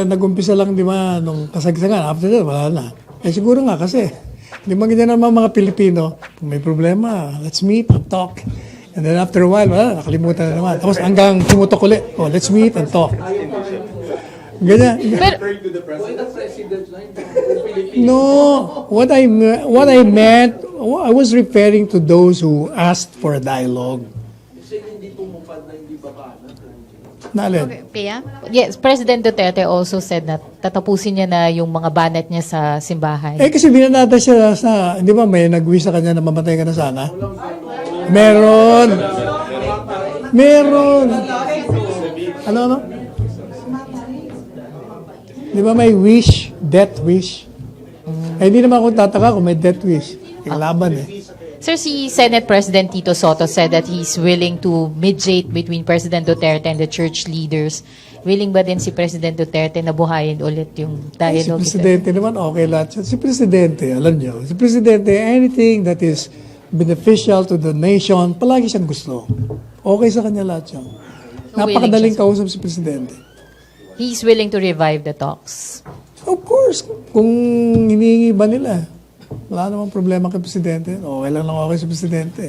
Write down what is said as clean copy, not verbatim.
Nag-umpisa lang, di ba, nung kasagsagan. After that, wala na. Siguro nga kasi, di ba ganyan naman mga Pilipino, kung may problema, let's meet and talk. And then after a while, wala, nakalimutan na naman. Tapos hanggang tumutok ulit, oh, let's meet and talk. Ganyan. No, what I meant, I was referring to those who asked for a dialogue. Naalin? Okay, Pia? Yes, President Duterte also said na tatapusin niya na yung mga banet niya sa simbahan. Kasi binanata siya sa, di ba may nag-wish sa kanya na mamatay ka na sana? Meron. Ano? Di ba may wish, death wish? Hindi naman ako tataka kung may death wish. Laban Sir, si Senate President Tito Soto said that he's willing to mediate between President Duterte and the church leaders. Willing ba din si President Duterte na buhayin ulit yung Si dialogue? Presidente naman, okay lahat siya. Si Presidente, alam niyo, si Presidente, anything that is beneficial to the nation, palagi siyang gusto. Okay sa kanya lahat yan. Napakadaling kausap si Presidente. He's willing to revive the talks. Of course, kung hinihingi ba nila, wala namang problema kay Presidente. Okay lang okay sa Presidente.